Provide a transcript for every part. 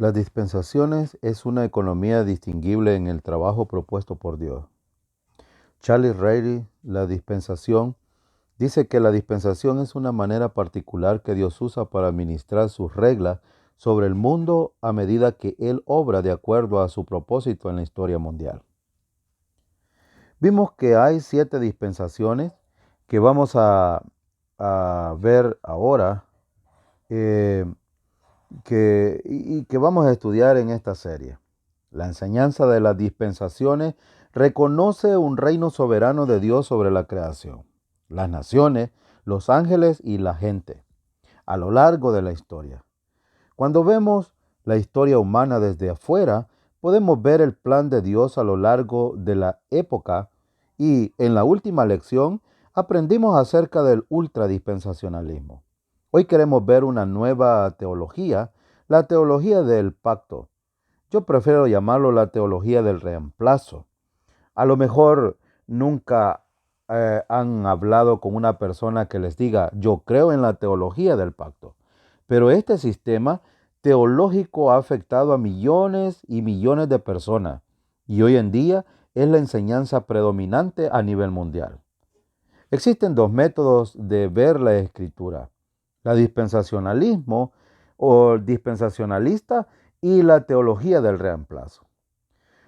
Las dispensaciones es una economía distinguible en el trabajo propuesto por Dios. Charles Rayleigh, la dispensación, dice que la dispensación es una manera particular que Dios usa para administrar sus reglas sobre el mundo a medida que Él obra de acuerdo a su propósito en la historia mundial. Vimos que hay 7 dispensaciones que vamos a ver ahora que vamos a estudiar en esta serie. La enseñanza de las dispensaciones reconoce un reino soberano de Dios sobre la creación, las naciones, los ángeles y la gente, a lo largo de la historia. Cuando vemos la historia humana desde afuera, podemos ver el plan de Dios a lo largo de la época y en la última lección aprendimos acerca del ultradispensacionalismo. Hoy queremos ver una nueva teología, la teología del pacto. Yo prefiero llamarlo la teología del reemplazo. A lo mejor nunca han hablado con una persona que les diga, yo creo en la teología del pacto. Pero este sistema teológico ha afectado a millones y millones de personas y hoy en día es la enseñanza predominante a nivel mundial. Existen 2 métodos de ver la escritura, la dispensacionalismo o dispensacionalista y la teología del reemplazo.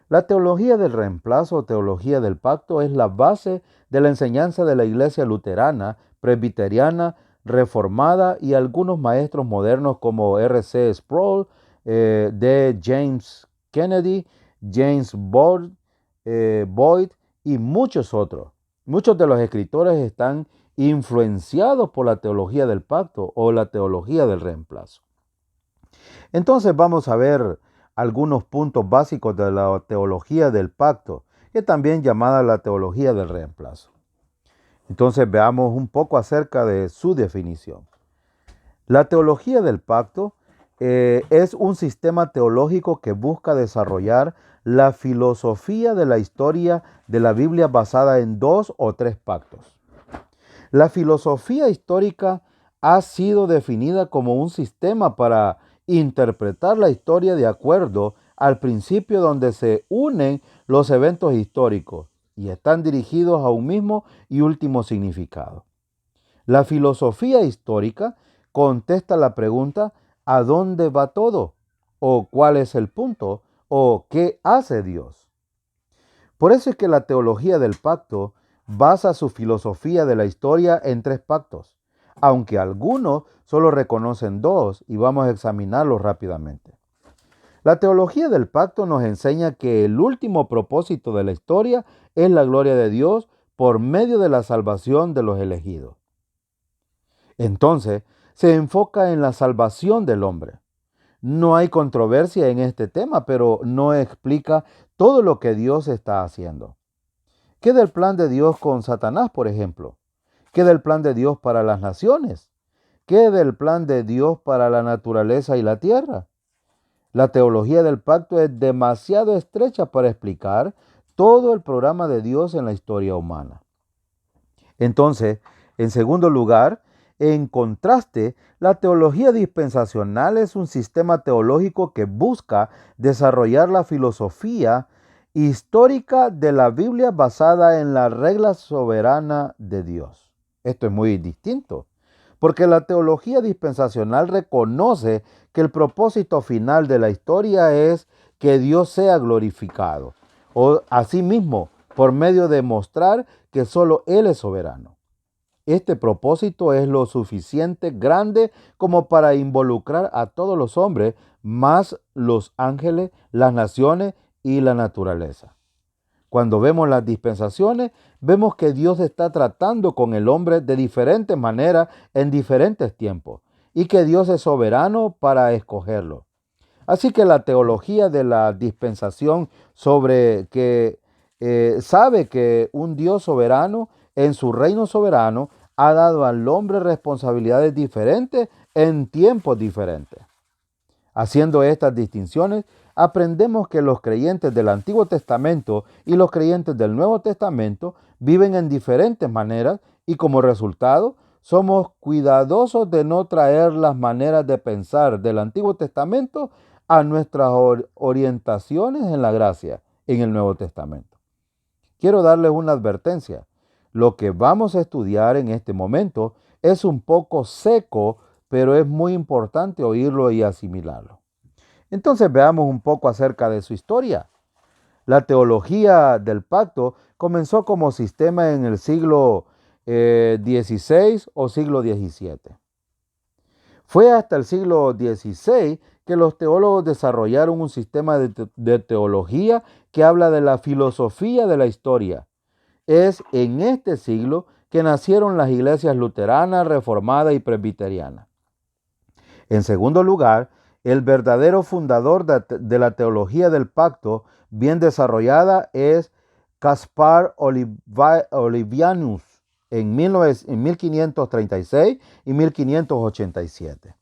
La teología del reemplazo o teología del pacto es la base de la enseñanza de la iglesia luterana, presbiteriana, reformada y algunos maestros modernos como R.C. Sproul, D. James Kennedy, James Boyd y muchos otros. Muchos de los escritores están influenciados por la teología del pacto o la teología del reemplazo. Entonces vamos a ver algunos puntos básicos de la teología del pacto, que también llamada la teología del reemplazo. Entonces veamos un poco acerca de su definición. La teología del pacto es un sistema teológico que busca desarrollar la filosofía de la historia de la Biblia basada en 2 o 3 pactos. La filosofía histórica ha sido definida como un sistema para interpretar la historia de acuerdo al principio donde se unen los eventos históricos y están dirigidos a un mismo y último significado. La filosofía histórica contesta la pregunta ¿a dónde va todo? ¿O cuál es el punto? ¿O qué hace Dios? Por eso es que la teología del pacto basa su filosofía de la historia en 3 pactos, aunque algunos solo reconocen 2 y vamos a examinarlos rápidamente. La teología del pacto nos enseña que el último propósito de la historia es la gloria de Dios por medio de la salvación de los elegidos. Entonces, se enfoca en la salvación del hombre. No hay controversia en este tema, pero no explica todo lo que Dios está haciendo. ¿Qué del plan de Dios con Satanás, por ejemplo? ¿Qué del plan de Dios para las naciones? ¿Qué del plan de Dios para la naturaleza y la tierra? La teología del pacto es demasiado estrecha para explicar todo el programa de Dios en la historia humana. Entonces, en segundo lugar, en contraste, la teología dispensacional es un sistema teológico que busca desarrollar la filosofía histórica de la Biblia basada en la regla soberana de Dios. Esto es muy distinto, porque la teología dispensacional reconoce que el propósito final de la historia es que Dios sea glorificado, o asimismo, por medio de mostrar que solo Él es soberano. Este propósito es lo suficiente grande como para involucrar a todos los hombres, más los ángeles, las naciones y la naturaleza. Cuando vemos las dispensaciones, vemos que Dios está tratando con el hombre de diferentes maneras en diferentes tiempos y que Dios es soberano para escogerlo. Así que la teología de la dispensación sobre que sabe que un Dios soberano en su reino soberano ha dado al hombre responsabilidades diferentes en tiempos diferentes. Haciendo estas distinciones, aprendemos que los creyentes del Antiguo Testamento y los creyentes del Nuevo Testamento viven en diferentes maneras y como resultado somos cuidadosos de no traer las maneras de pensar del Antiguo Testamento a nuestras orientaciones en la gracia en el Nuevo Testamento. Quiero darles una advertencia. Lo que vamos a estudiar en este momento es un poco seco, pero es muy importante oírlo y asimilarlo. Entonces veamos un poco acerca de su historia. La teología del pacto comenzó como sistema en el siglo XVI o siglo XVII. Fue hasta el siglo XVI que los teólogos desarrollaron un sistema de teología que habla de la filosofía de la historia. Es en este siglo que nacieron las iglesias luterana, reformada y presbiteriana. En segundo lugar, el verdadero fundador de la teología del pacto bien desarrollada es Caspar Olevianus en 1536 y 1587.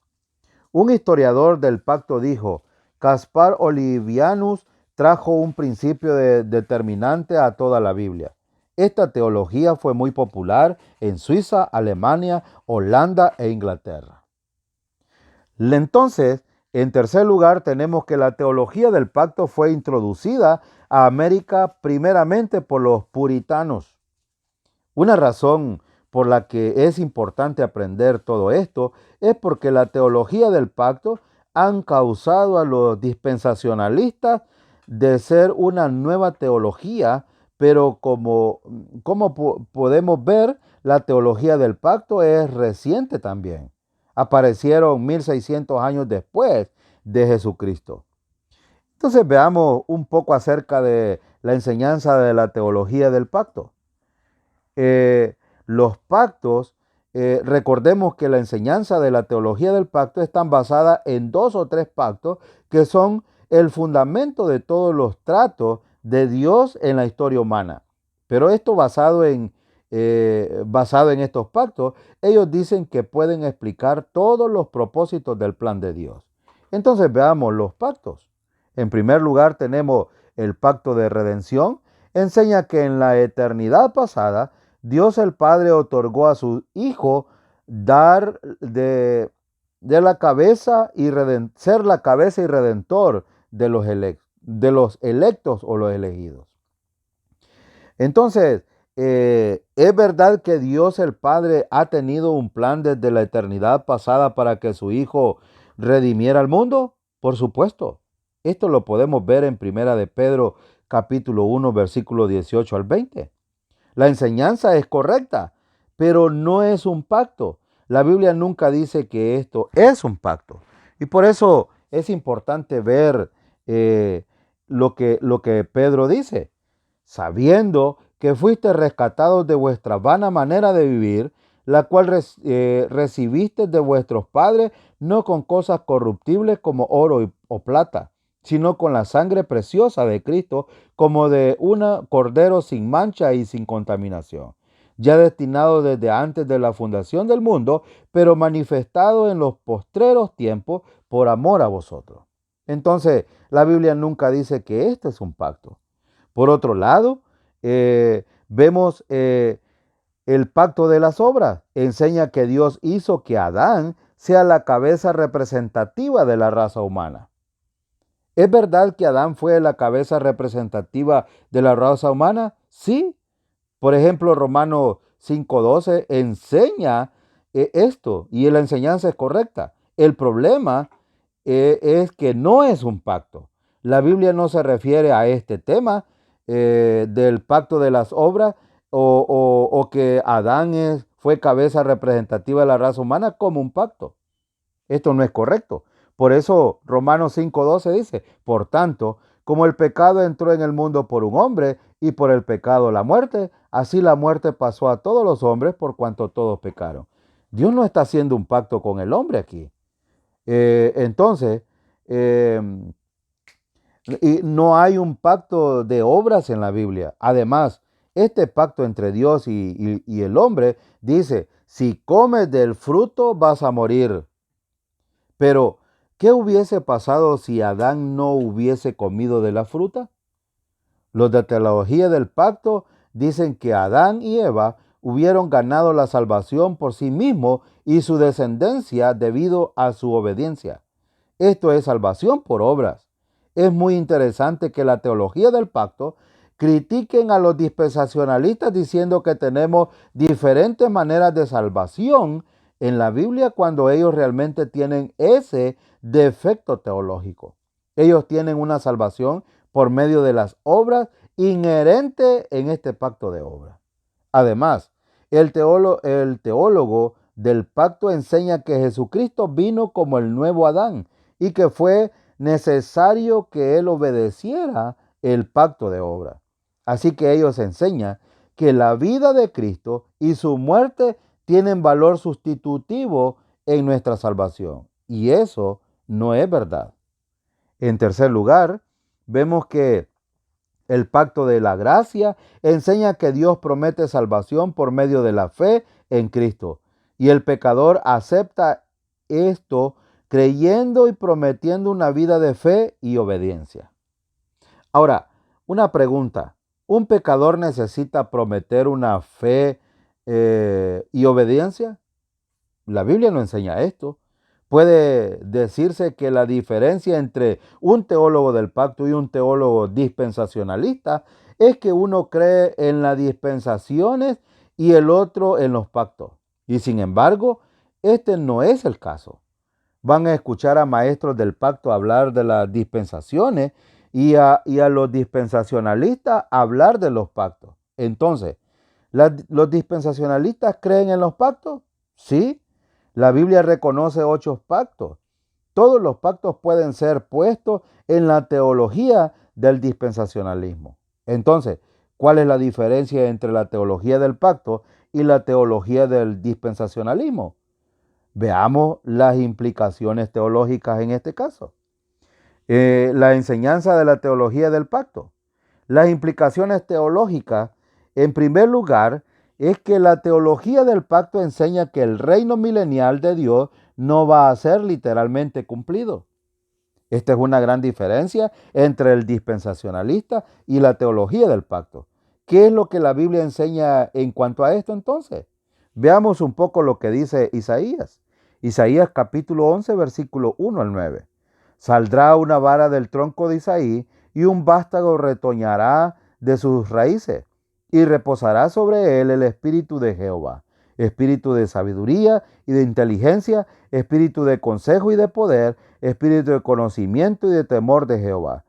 Un historiador del pacto dijo: Caspar Olevianus trajo un principio determinante a toda la Biblia. Esta teología fue muy popular en Suiza, Alemania, Holanda e Inglaterra. Entonces, en tercer lugar, tenemos que la teología del pacto fue introducida a América primeramente por los puritanos. Una razón por la que es importante aprender todo esto es porque la teología del pacto han causado a los dispensacionalistas de ser una nueva teología, pero como podemos ver, la teología del pacto es reciente también. Aparecieron 1600 años después de Jesucristo. Entonces veamos un poco acerca de la enseñanza de la teología del pacto. Los pactos, recordemos que la enseñanza de la teología del pacto están basada en 2 o 3 pactos que son el fundamento de todos los tratos de Dios en la historia humana. Pero esto basado en estos pactos, ellos dicen que pueden explicar todos los propósitos del plan de Dios. Entonces veamos los pactos. En primer lugar tenemos el pacto de redención. Enseña que en la eternidad pasada, Dios el Padre otorgó a su Hijo dar de la cabeza y ser la cabeza y redentor de los electos o los elegidos. Entonces, ¿es verdad que Dios el Padre ha tenido un plan desde la eternidad pasada para que su Hijo redimiera al mundo? Por supuesto. Esto lo podemos ver en Primera de Pedro, capítulo 1, versículo 18 al 20. La enseñanza es correcta, pero no es un pacto. La Biblia nunca dice que esto es un pacto. Y por eso es importante ver lo que Pedro dice. Sabiendo que fuiste rescatados de vuestra vana manera de vivir, la cual recibiste de vuestros padres, no con cosas corruptibles como oro o plata, sino con la sangre preciosa de Cristo, como de un cordero sin mancha y sin contaminación, ya destinado desde antes de la fundación del mundo, pero manifestado en los postreros tiempos por amor a vosotros. Entonces, la Biblia nunca dice que este es un pacto. Por otro lado, vemos el pacto de las obras. Enseña que Dios hizo que Adán sea la cabeza representativa de la raza humana. ¿Es verdad que Adán fue la cabeza representativa de la raza humana? Sí. Por ejemplo, Romanos 5:12 enseña esto y la enseñanza es correcta. El problema es que no es un pacto. La Biblia no se refiere a este tema del pacto de las obras o que Adán fue cabeza representativa de la raza humana como un pacto. Esto no es correcto. Por eso Romanos 5:12 dice: por tanto, como el pecado entró en el mundo por un hombre y por el pecado la muerte, así la muerte pasó a todos los hombres por cuanto todos pecaron. Dios no está haciendo un pacto con el hombre aquí. Entonces, y no hay un pacto de obras en la Biblia. Además, este pacto entre Dios y el hombre dice: si comes del fruto vas a morir. Pero, ¿qué hubiese pasado si Adán no hubiese comido de la fruta? Los de teología del pacto dicen que Adán y Eva hubieron ganado la salvación por sí mismos y su descendencia debido a su obediencia. Esto es salvación por obras. Es muy interesante que la teología del pacto critiquen a los dispensacionalistas diciendo que tenemos diferentes maneras de salvación en la Biblia cuando ellos realmente tienen ese defecto teológico. Ellos tienen una salvación por medio de las obras inherente en este pacto de obras. Además, el teólogo del pacto enseña que Jesucristo vino como el nuevo Adán y que fue necesario que él obedeciera el pacto de obras. Así que ellos enseñan que la vida de Cristo y su muerte tienen valor sustitutivo en nuestra salvación. Y eso no es verdad. En tercer lugar, vemos que el pacto de la gracia enseña que Dios promete salvación por medio de la fe en Cristo. Y el pecador acepta esto creyendo y prometiendo una vida de fe y obediencia. Ahora, una pregunta. ¿Un pecador necesita prometer una fe y obediencia? La Biblia no enseña esto. Puede decirse que la diferencia entre un teólogo del pacto y un teólogo dispensacionalista es que uno cree en las dispensaciones y el otro en los pactos. Y sin embargo, este no es el caso. Van a escuchar a maestros del pacto hablar de las dispensaciones y a los dispensacionalistas hablar de los pactos. Entonces, ¿los dispensacionalistas creen en los pactos? Sí. La Biblia reconoce 8 pactos. Todos los pactos pueden ser puestos en la teología del dispensacionalismo. Entonces, ¿cuál es la diferencia entre la teología del pacto y la teología del dispensacionalismo? Veamos las implicaciones teológicas en este caso. La enseñanza de la teología del pacto. Las implicaciones teológicas, en primer lugar, es que la teología del pacto enseña que el reino milenial de Dios no va a ser literalmente cumplido. Esta es una gran diferencia entre el dispensacionalista y la teología del pacto. ¿Qué es lo que la Biblia enseña en cuanto a esto entonces? Veamos un poco lo que dice Isaías. Isaías capítulo 11, versículo 1 al 9. Saldrá una vara del tronco de Isaí y un vástago retoñará de sus raíces y reposará sobre él el espíritu de Jehová, espíritu de sabiduría y de inteligencia, espíritu de consejo y de poder, espíritu de conocimiento y de temor de Jehová.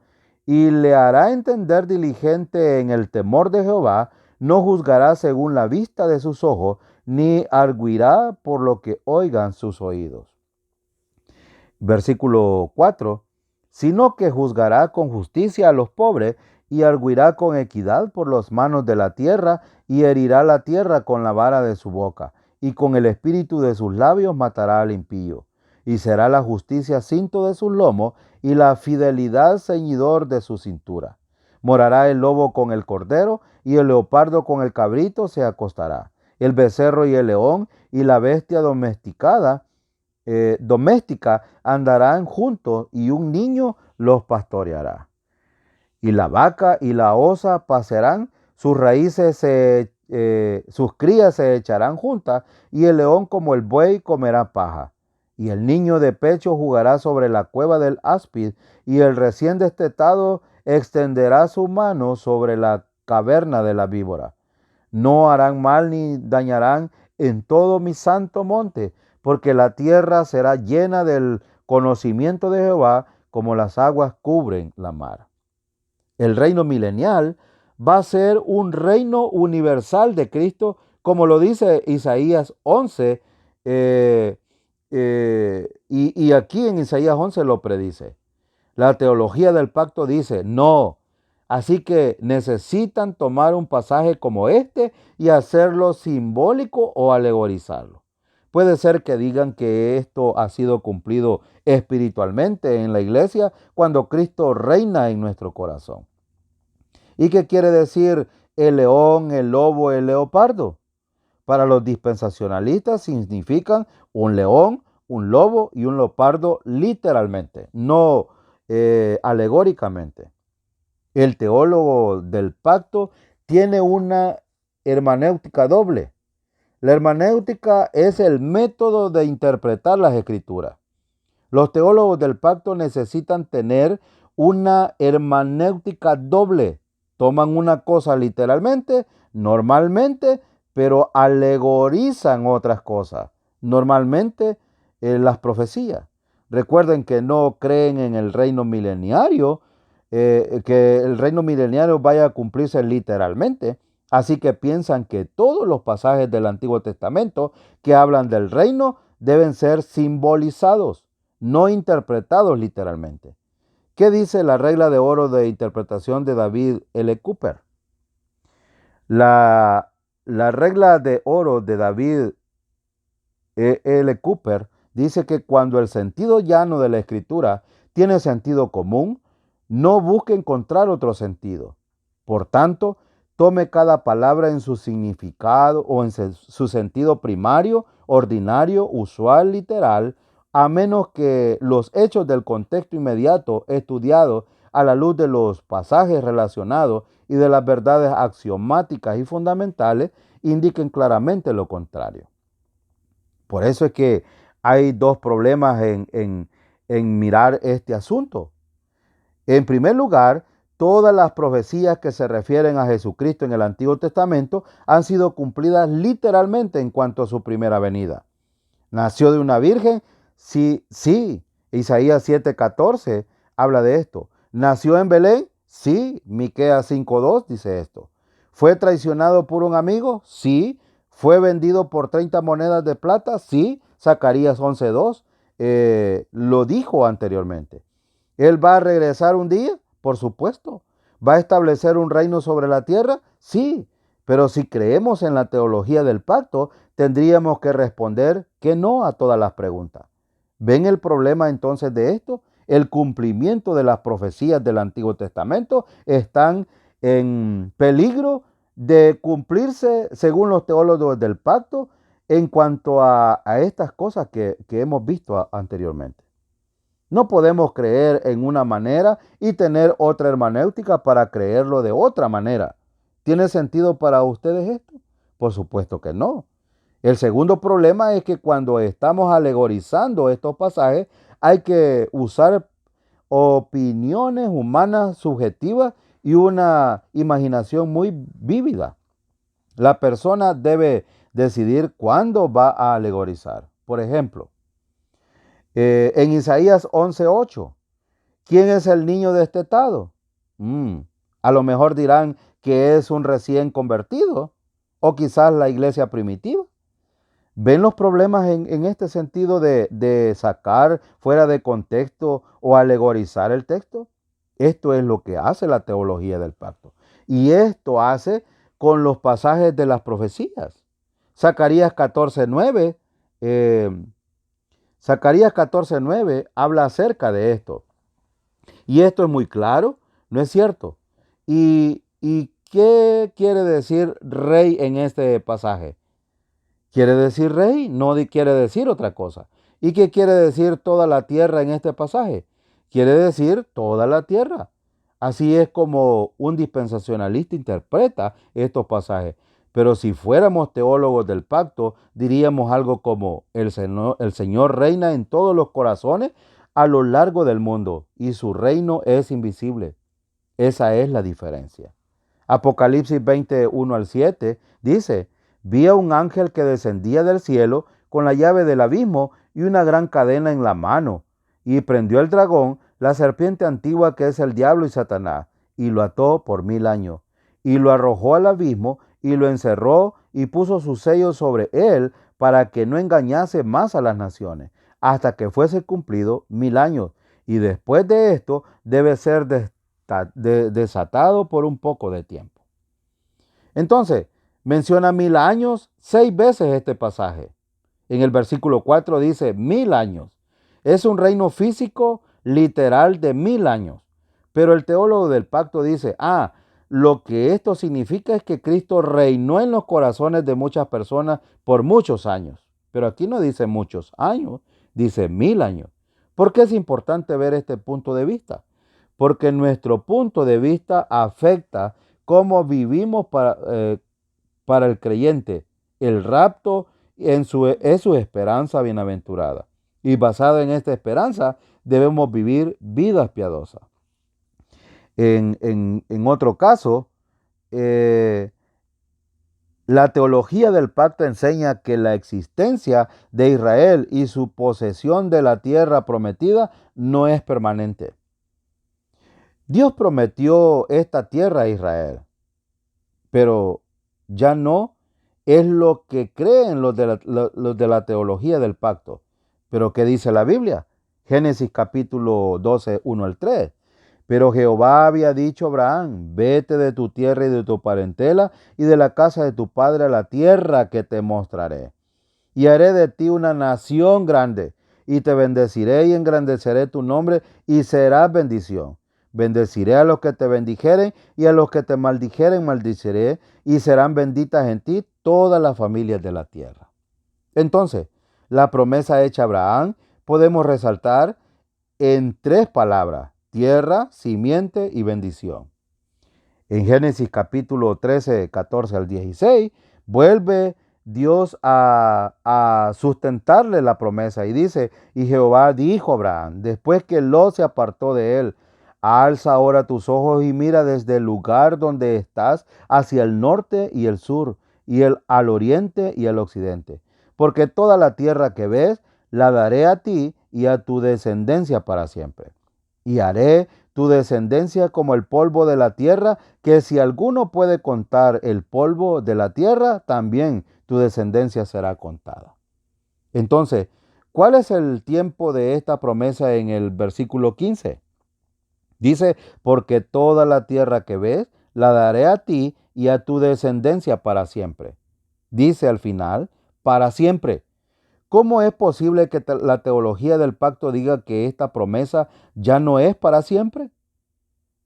Y le hará entender diligente en el temor de Jehová, no juzgará según la vista de sus ojos, ni arguirá por lo que oigan sus oídos. Versículo 4, sino que juzgará con justicia a los pobres y arguirá con equidad por las manos de la tierra y herirá la tierra con la vara de su boca y con el espíritu de sus labios matará al impío. Y será la justicia cinto de sus lomos y la fidelidad ceñidor de su cintura. Morará el lobo con el cordero y el leopardo con el cabrito se acostará. El becerro y el león y la bestia doméstica andarán juntos y un niño los pastoreará. Y la vaca y la osa pasarán, sus crías se echarán juntas, y el león como el buey comerá paja. Y el niño de pecho jugará sobre la cueva del áspid, y el recién destetado extenderá su mano sobre la caverna de la víbora. No harán mal ni dañarán en todo mi santo monte, porque la tierra será llena del conocimiento de Jehová, como las aguas cubren la mar. El reino milenial va a ser un reino universal de Cristo, como lo dice Isaías 11, y aquí en Isaías 11 lo predice. La teología del pacto dice, no. Así que necesitan tomar un pasaje como este y hacerlo simbólico o alegorizarlo. Puede ser que digan que esto ha sido cumplido espiritualmente en la iglesia cuando Cristo reina en nuestro corazón. ¿Y qué quiere decir el león, el lobo, el leopardo? Para los dispensacionalistas significan un león, un lobo y un leopardo literalmente, no alegóricamente. El teólogo del pacto tiene una hermenéutica doble. La hermenéutica es el método de interpretar las escrituras. Los teólogos del pacto necesitan tener una hermenéutica doble. Toman una cosa literalmente, normalmente, pero alegorizan otras cosas, normalmente las profecías. Recuerden que no creen en el reino mileniario, que el reino mileniario vaya a cumplirse literalmente. Así que piensan que todos los pasajes del Antiguo Testamento que hablan del reino deben ser simbolizados, no interpretados literalmente. ¿Qué dice la regla de oro de interpretación de David L. Cooper? La regla de oro de David L. Cooper dice que cuando el sentido llano de la escritura tiene sentido común, no busque encontrar otro sentido. Por tanto, tome cada palabra en su significado o en su sentido primario, ordinario, usual, literal, a menos que los hechos del contexto inmediato estudiados a la luz de los pasajes relacionados y de las verdades axiomáticas y fundamentales indiquen claramente lo contrario. Por eso es que hay dos problemas en mirar este asunto. En primer lugar, todas las profecías que se refieren a Jesucristo en el Antiguo Testamento han sido cumplidas literalmente en cuanto a su primera venida. ¿Nació de una virgen? Sí, sí. Isaías 7:14 habla de esto. ¿Nació en Belén? Sí. Miqueas 5:2 dice esto. ¿Fue traicionado por un amigo? Sí. ¿Fue vendido por 30 monedas de plata? Sí. Zacarías 11:2 lo dijo anteriormente. ¿Él va a regresar un día? Por supuesto. ¿Va a establecer un reino sobre la tierra? Sí. Pero si creemos en la teología del pacto, tendríamos que responder que no a todas las preguntas. ¿Ven el problema entonces de esto? El cumplimiento de las profecías del Antiguo Testamento están en peligro de cumplirse según los teólogos del pacto en cuanto a estas cosas que hemos visto anteriormente. No podemos creer en una manera y tener otra hermenéutica para creerlo de otra manera. ¿Tiene sentido para ustedes esto? Por supuesto que no. El segundo problema es que cuando estamos alegorizando estos pasajes, hay que usar opiniones humanas subjetivas y una imaginación muy vívida. La persona debe decidir cuándo va a alegorizar. Por ejemplo, en Isaías 11:8, ¿quién es el niño destetado? A lo mejor dirán que es un recién convertido o quizás la iglesia primitiva. ¿Ven los problemas en este sentido de sacar fuera de contexto o alegorizar el texto? Esto es lo que hace la teología del pacto. Y esto hace con los pasajes de las profecías. Zacarías 14:9 Zacarías 14:9 habla acerca de esto. Y esto es muy claro, ¿no es cierto? ¿Y qué quiere decir rey en este pasaje? ¿Quiere decir rey? No quiere decir otra cosa. ¿Y qué quiere decir toda la tierra en este pasaje? Quiere decir toda la tierra. Así es como un dispensacionalista interpreta estos pasajes. Pero si fuéramos teólogos del pacto, diríamos algo como el Señor reina en todos los corazones a lo largo del mundo y su reino es invisible. Esa es la diferencia. Apocalipsis 21:7 dice, vi a un ángel que descendía del cielo con la llave del abismo y una gran cadena en la mano, y prendió el dragón, la serpiente antigua que es el diablo y Satanás, y lo ató por 1000 años, y lo arrojó al abismo, y lo encerró, y puso su sello sobre él, para que no engañase más a las naciones, hasta que fuese cumplido 1000 años. Y después de esto debe ser desatado por un poco de tiempo. Entonces, menciona 1000 años 6 veces este pasaje. En el versículo 4 dice 1000 años. Es un reino físico literal de 1000 años. Pero el teólogo del pacto dice, lo que esto significa es que Cristo reinó en los corazones de muchas personas por muchos años. Pero aquí no dice muchos años, dice 1000 años. ¿Por qué es importante ver este punto de vista? Porque nuestro punto de vista afecta cómo vivimos para el creyente El rapto es su esperanza bienaventurada. Y basado en esta esperanza, debemos vivir vidas piadosas. En otro caso, eh, la teología del pacto enseña que la existencia de Israel y su posesión de la tierra prometida no es permanente. Dios prometió esta tierra a Israel, pero ya no es lo que creen los de la teología del pacto. Pero ¿qué dice la Biblia? Génesis capítulo 12, 1 al 3. Pero Jehová había dicho a Abraham, vete de tu tierra y de tu parentela y de la casa de tu padre a la tierra que te mostraré. Y haré de ti una nación grande, y te bendeciré y engrandeceré tu nombre, y serás bendición. Bendeciré a los que te bendijeren, y a los que te maldijeren maldiciré, y serán benditas en ti todas las familias de la tierra. Entonces, la promesa hecha a Abraham podemos resaltar en tres palabras: tierra, simiente y bendición. En Génesis capítulo 13, 14 al 16, vuelve Dios a sustentarle la promesa y dice, y Jehová dijo a Abraham, después que Lot se apartó de él, alza ahora tus ojos y mira desde el lugar donde estás hacia el norte y el sur, al oriente y al occidente, porque toda la tierra que ves la daré a ti y a tu descendencia para siempre. Y haré tu descendencia como el polvo de la tierra, que si alguno puede contar el polvo de la tierra, también tu descendencia será contada. Entonces, ¿cuál es el tiempo de esta promesa en el versículo 15? Dice, porque toda la tierra que ves, la daré a ti y a tu descendencia para siempre. Dice al final, para siempre. ¿Cómo es posible que la teología del pacto diga que esta promesa ya no es para siempre?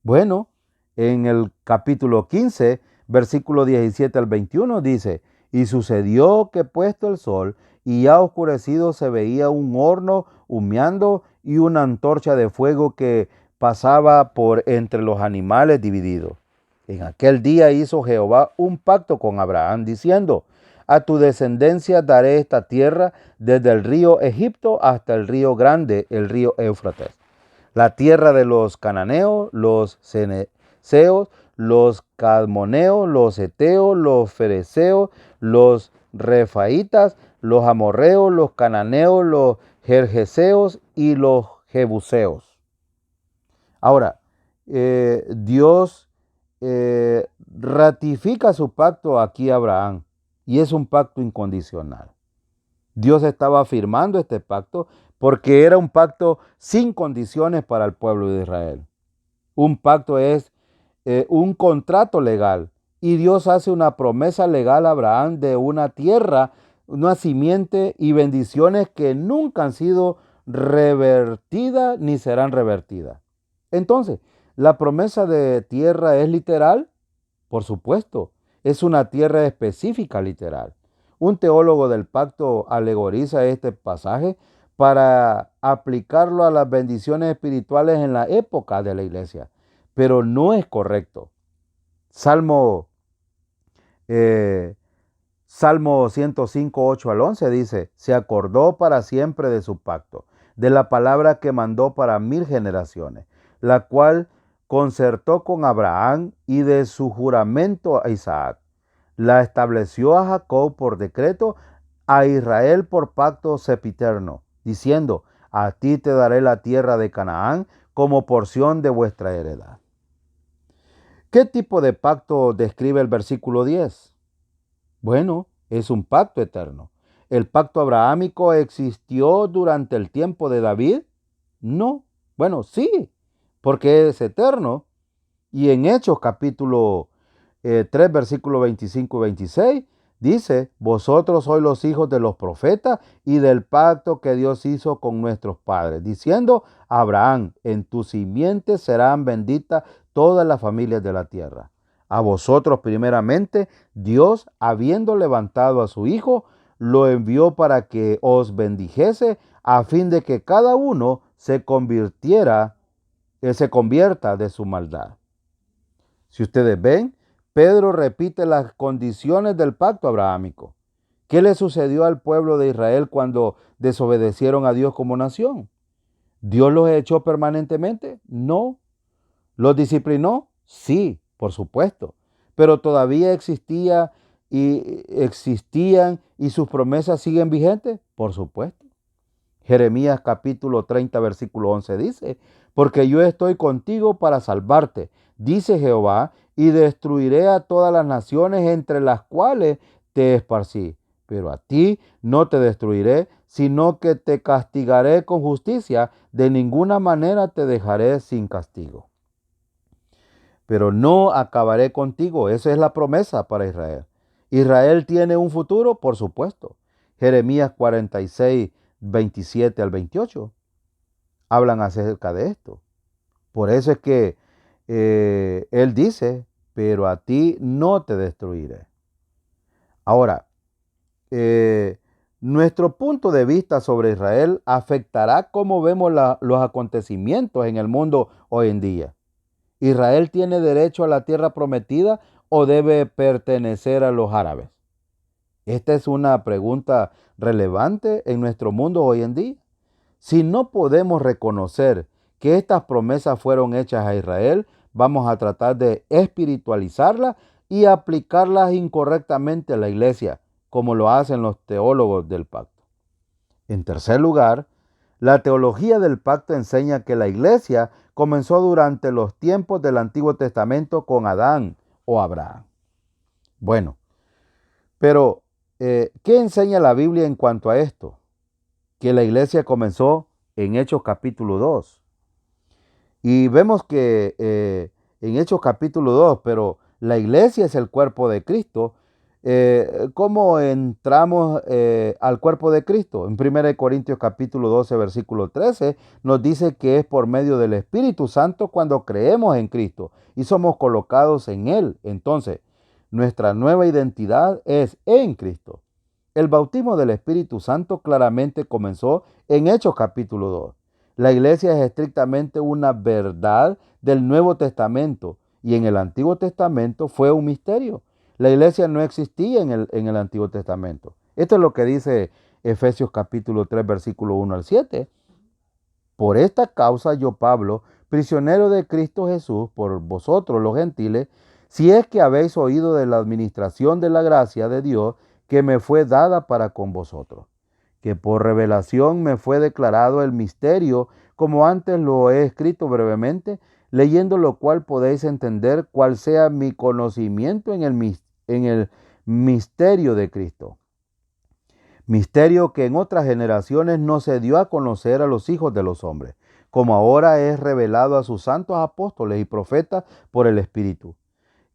Bueno, en el capítulo 15, versículo 17 al 21 dice, y sucedió que puesto el sol y ya oscurecido se veía un horno humeando y una antorcha de fuego que pasaba por entre los animales divididos. En aquel día hizo Jehová un pacto con Abraham diciendo, a tu descendencia daré esta tierra desde el río Egipto hasta el río grande, el río Éufrates, la tierra de los cananeos, los cenezeos, los cadmoneos, los eteos, los fereceos, los refaitas, los amorreos, los cananeos, los gergeseos y los jebuseos. Ahora, Dios ratifica su pacto aquí a Abraham y es un pacto incondicional. Dios estaba firmando este pacto porque era un pacto sin condiciones para el pueblo de Israel. Un pacto es un contrato legal y Dios hace una promesa legal a Abraham de una tierra, una simiente y bendiciones que nunca han sido revertidas ni serán revertidas. Entonces, ¿la promesa de tierra es literal? Por supuesto, es una tierra específica literal. Un teólogo del pacto alegoriza este pasaje para aplicarlo a las bendiciones espirituales en la época de la iglesia, pero no es correcto. Salmo 105, 8 al 11 dice, se acordó para siempre de su pacto, de la palabra que mandó para 1000 generaciones, la cual concertó con Abraham y de su juramento a Isaac. La estableció a Jacob por decreto, a Israel por pacto sempiterno, diciendo, a ti te daré la tierra de Canaán como porción de vuestra heredad. ¿Qué tipo de pacto describe el versículo 10? Bueno, es un pacto eterno. ¿El pacto abrahámico existió durante el tiempo de David? No. Bueno, sí, porque es eterno. Y en Hechos capítulo 3, versículos 25 y 26, dice, vosotros sois los hijos de los profetas y del pacto que Dios hizo con nuestros padres, diciendo, Abraham, en tu simiente serán benditas todas las familias de la tierra. A vosotros primeramente, Dios, habiendo levantado a su Hijo, lo envió para que os bendijese, a fin de que cada uno se convierta de su maldad. Si ustedes ven, Pedro repite las condiciones del pacto abrahámico. ¿Qué le sucedió al pueblo de Israel cuando desobedecieron a Dios como nación? ¿Dios los echó permanentemente? No. ¿Los disciplinó? Sí, por supuesto. Pero todavía existían y sus promesas siguen vigentes, por supuesto. Jeremías capítulo 30, versículo 11 dice, porque yo estoy contigo para salvarte, dice Jehová, y destruiré a todas las naciones entre las cuales te esparcí. Pero a ti no te destruiré, sino que te castigaré con justicia, de ninguna manera te dejaré sin castigo. Pero no acabaré contigo. Esa es la promesa para Israel. ¿Israel tiene un futuro? Por supuesto. Jeremías 46, 27 al 28 hablan acerca de esto. Por eso es que él dice, pero a ti no te destruiré. Ahora, nuestro punto de vista sobre Israel afectará cómo vemos los acontecimientos en el mundo hoy en día. ¿Israel tiene derecho a la tierra prometida o debe pertenecer a los árabes? Esta es una pregunta relevante en nuestro mundo hoy en día. Si no podemos reconocer que estas promesas fueron hechas a Israel, vamos a tratar de espiritualizarlas y aplicarlas incorrectamente a la iglesia, como lo hacen los teólogos del pacto. En tercer lugar, la teología del pacto enseña que la iglesia comenzó durante los tiempos del Antiguo Testamento con Adán o Abraham. Bueno, pero ¿qué enseña la Biblia en cuanto a esto? Que la iglesia comenzó en Hechos capítulo 2. Y vemos que en Hechos capítulo 2, pero la iglesia es el cuerpo de Cristo. ¿Cómo entramos al cuerpo de Cristo? En 1 Corintios capítulo 12, versículo 13, nos dice que es por medio del Espíritu Santo cuando creemos en Cristo y somos colocados en Él. Entonces, nuestra nueva identidad es en Cristo. El bautismo del Espíritu Santo claramente comenzó en Hechos capítulo 2. La iglesia es estrictamente una verdad del Nuevo Testamento y en el Antiguo Testamento fue un misterio. La iglesia no existía en el Antiguo Testamento. Esto es lo que dice Efesios capítulo 3, versículo 1 al 7. Por esta causa yo, Pablo, prisionero de Cristo Jesús, por vosotros los gentiles, si es que habéis oído de la administración de la gracia de Dios que me fue dada para con vosotros, que por revelación me fue declarado el misterio, como antes lo he escrito brevemente, leyendo lo cual podéis entender cuál sea mi conocimiento en el misterio de Cristo. Misterio que en otras generaciones no se dio a conocer a los hijos de los hombres, como ahora es revelado a sus santos apóstoles y profetas por el Espíritu,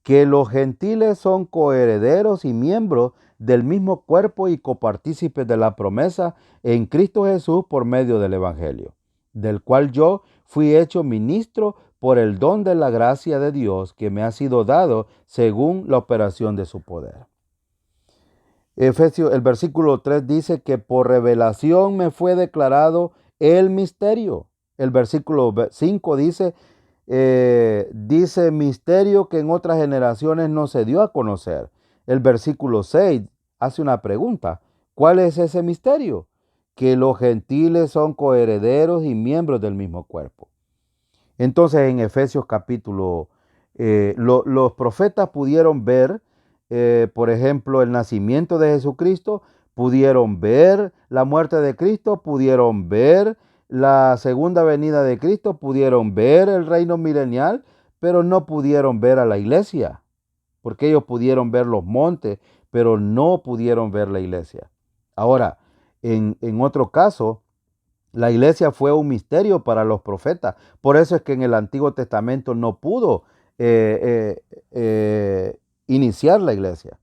que los gentiles son coherederos y miembros del mismo cuerpo y copartícipes de la promesa en Cristo Jesús por medio del Evangelio, del cual yo fui hecho ministro por el don de la gracia de Dios que me ha sido dado según la operación de su poder. El versículo 3 dice que por revelación me fue declarado el misterio. El versículo 5 dice misterio que en otras generaciones no se dio a conocer. El versículo 6 hace una pregunta. ¿Cuál es ese misterio? Que los gentiles son coherederos y miembros del mismo cuerpo. Entonces en Efesios capítulo, los profetas pudieron ver, por ejemplo, el nacimiento de Jesucristo, pudieron ver la muerte de Cristo, pudieron ver la segunda venida de Cristo, pudieron ver el reino milenial, pero no pudieron ver a la iglesia, porque ellos pudieron ver los montes, pero no pudieron ver la iglesia. Ahora, en otro caso, la iglesia fue un misterio para los profetas. Por eso es que en el Antiguo Testamento no pudo iniciar la iglesia.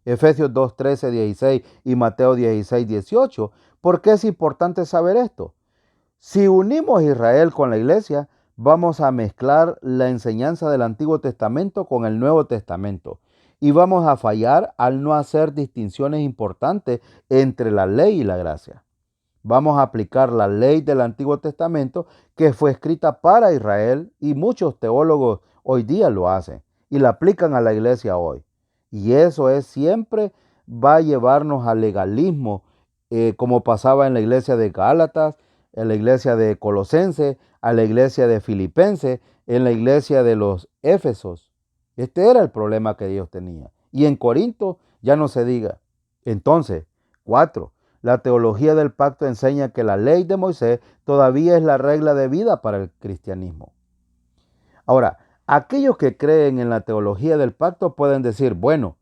Efesios 2, 13, 16 y Mateo 16, 18. ¿Por qué es importante saber esto? Si unimos Israel con la iglesia, vamos a mezclar la enseñanza del Antiguo Testamento con el Nuevo Testamento. Y vamos a fallar al no hacer distinciones importantes entre la ley y la gracia. Vamos a aplicar la ley del Antiguo Testamento que fue escrita para Israel y muchos teólogos hoy día lo hacen y la aplican a la iglesia hoy. Y eso es siempre va a llevarnos al legalismo, como pasaba en la iglesia de Gálatas, en la iglesia de Colosenses, a la iglesia de Filipenses, en la iglesia de los Éfesos. Este era el problema que ellos tenían. Y en Corinto ya no se diga. Entonces, 4. La teología del pacto enseña que la ley de Moisés todavía es la regla de vida para el cristianismo. Ahora, aquellos que creen en la teología del pacto pueden decir, bueno,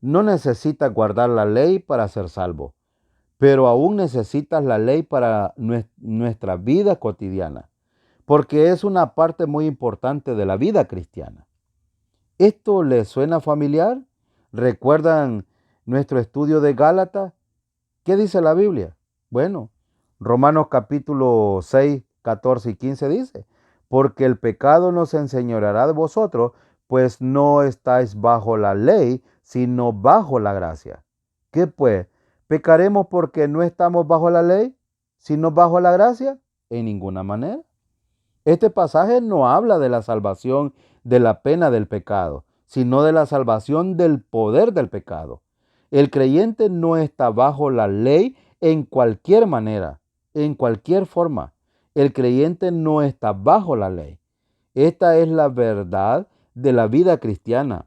no necesitas guardar la ley para ser salvo, pero aún necesitas la ley para nuestra vida cotidiana, porque es una parte muy importante de la vida cristiana. ¿Esto les suena familiar? ¿Recuerdan nuestro estudio de Gálatas? ¿Qué dice la Biblia? Bueno, Romanos capítulo 6, 14 y 15 dice, porque el pecado no se enseñoreará de vosotros, pues no estáis bajo la ley, sino bajo la gracia. ¿Qué pues? ¿Pecaremos porque no estamos bajo la ley, sino bajo la gracia? En ninguna manera. Este pasaje no habla de la salvación de la pena del pecado, sino de la salvación del poder del pecado. El creyente no está bajo la ley en cualquier manera, en cualquier forma. El creyente no está bajo la ley. Esta es la verdad de la vida cristiana.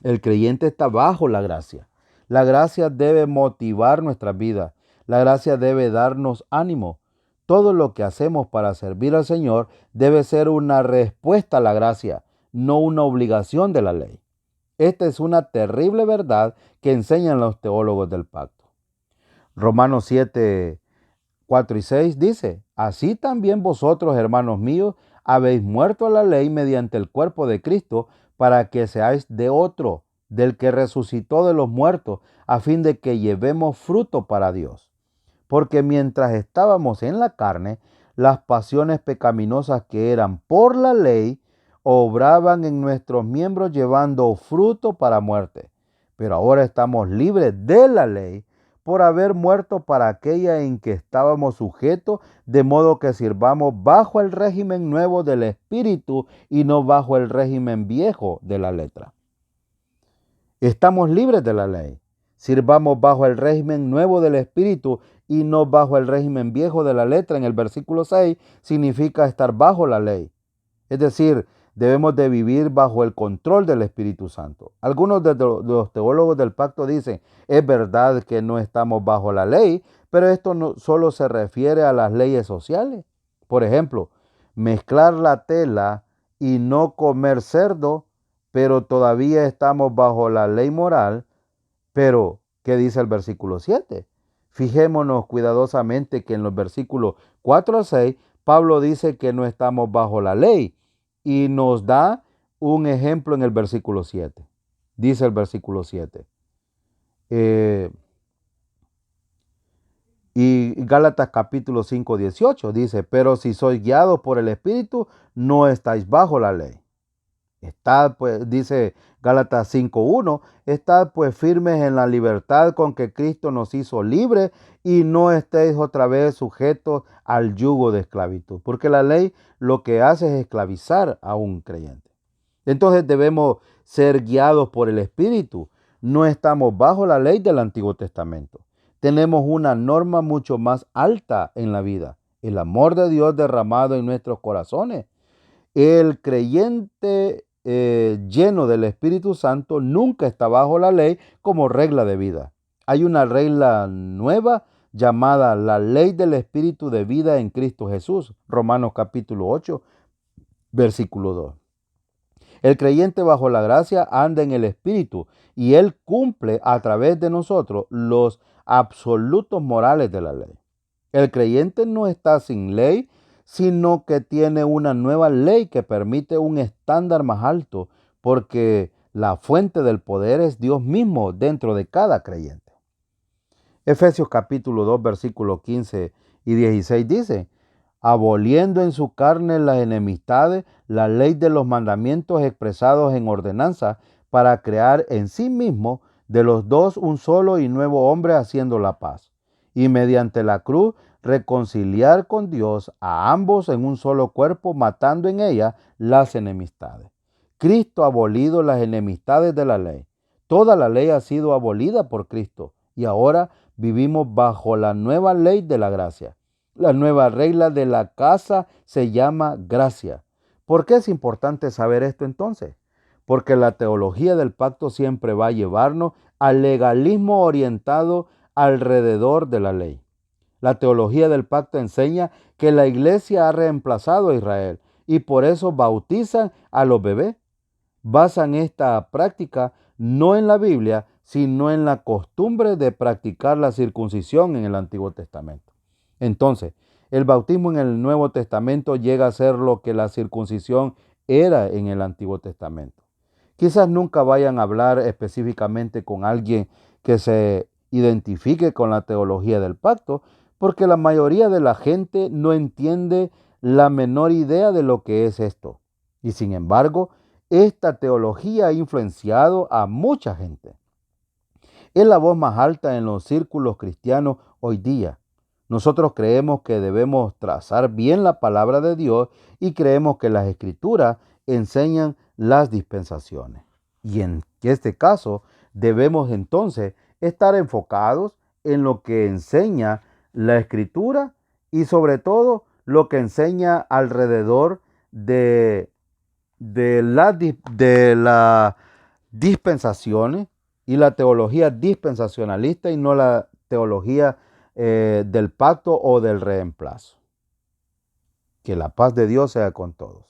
El creyente está bajo la gracia. La gracia debe motivar nuestra vida. La gracia debe darnos ánimo. Todo lo que hacemos para servir al Señor debe ser una respuesta a la gracia, no una obligación de la ley. Esta es una terrible verdad que enseñan los teólogos del pacto. Romanos 7, 4 y 6 dice, así también vosotros, hermanos míos, habéis muerto a la ley mediante el cuerpo de Cristo, para que seáis de otro, del que resucitó de los muertos, a fin de que llevemos fruto para Dios. Porque mientras estábamos en la carne, las pasiones pecaminosas que eran por la ley, obraban en nuestros miembros llevando fruto para muerte. Pero ahora estamos libres de la ley, por haber muerto para aquella en que estábamos sujetos, de modo que sirvamos bajo el régimen nuevo del Espíritu y no bajo el régimen viejo de la letra. Estamos libres de la ley. Sirvamos bajo el régimen nuevo del Espíritu y no bajo el régimen viejo de la letra. En el versículo 6 significa estar bajo la ley. Es decir, debemos de vivir bajo el control del Espíritu Santo. Algunos de los teólogos del pacto dicen, es verdad que no estamos bajo la ley, pero esto no solo se refiere a las leyes sociales. Por ejemplo, mezclar la tela y no comer cerdo, pero todavía estamos bajo la ley moral. Pero, ¿qué dice el versículo 7? Fijémonos cuidadosamente que en los versículos 4 al 6, Pablo dice que no estamos bajo la ley y nos da un ejemplo en el versículo 7. Dice el versículo 7. Y Gálatas capítulo 5, 18 dice, pero si sois guiados por el Espíritu, no estáis bajo la ley. Estad, pues, dice Gálatas 5:1, estad pues firmes en la libertad con que Cristo nos hizo libres y no estéis otra vez sujetos al yugo de esclavitud, porque la ley lo que hace es esclavizar a un creyente. Entonces debemos ser guiados por el Espíritu. No estamos bajo la ley del Antiguo Testamento. Tenemos una norma mucho más alta en la vida, el amor de Dios derramado en nuestros corazones. El creyente lleno del Espíritu Santo nunca está bajo la ley como regla de vida. Hay una regla nueva llamada la ley del Espíritu de vida en Cristo Jesús. Romanos capítulo 8, versículo 2. El creyente bajo la gracia anda en el Espíritu y Él cumple a través de nosotros los absolutos morales de la ley. El creyente no está sin ley, sino que tiene una nueva ley que permite un estándar más alto, porque la fuente del poder es Dios mismo dentro de cada creyente. Efesios capítulo 2, versículos 15 y 16 dice, aboliendo en su carne las enemistades, la ley de los mandamientos expresados en ordenanza, para crear en sí mismo de los dos un solo y nuevo hombre, haciendo la paz, y mediante la cruz reconciliar con Dios a ambos en un solo cuerpo, matando en ella las enemistades. Cristo ha abolido las enemistades de la ley. Toda la ley ha sido abolida por Cristo y ahora vivimos bajo la nueva ley de la gracia. La nueva regla de la casa se llama gracia. ¿Por qué es importante saber esto entonces? Porque la teología del pacto siempre va a llevarnos al legalismo orientado alrededor de la ley. La teología del pacto enseña que la iglesia ha reemplazado a Israel y por eso bautizan a los bebés. Basan esta práctica no en la Biblia, sino en la costumbre de practicar la circuncisión en el Antiguo Testamento. Entonces, el bautismo en el Nuevo Testamento llega a ser lo que la circuncisión era en el Antiguo Testamento. Quizás nunca vayan a hablar específicamente con alguien que se identifique con la teología del pacto, porque la mayoría de la gente no entiende la menor idea de lo que es esto. Y sin embargo, esta teología ha influenciado a mucha gente. Es la voz más alta en los círculos cristianos hoy día. Nosotros creemos que debemos trazar bien la palabra de Dios y creemos que las escrituras enseñan las dispensaciones. Y en este caso debemos entonces estar enfocados en lo que enseña la escritura y sobre todo lo que enseña alrededor de las dispensaciones y la teología dispensacionalista y no la teología del pacto o del reemplazo. Que la paz de Dios sea con todos.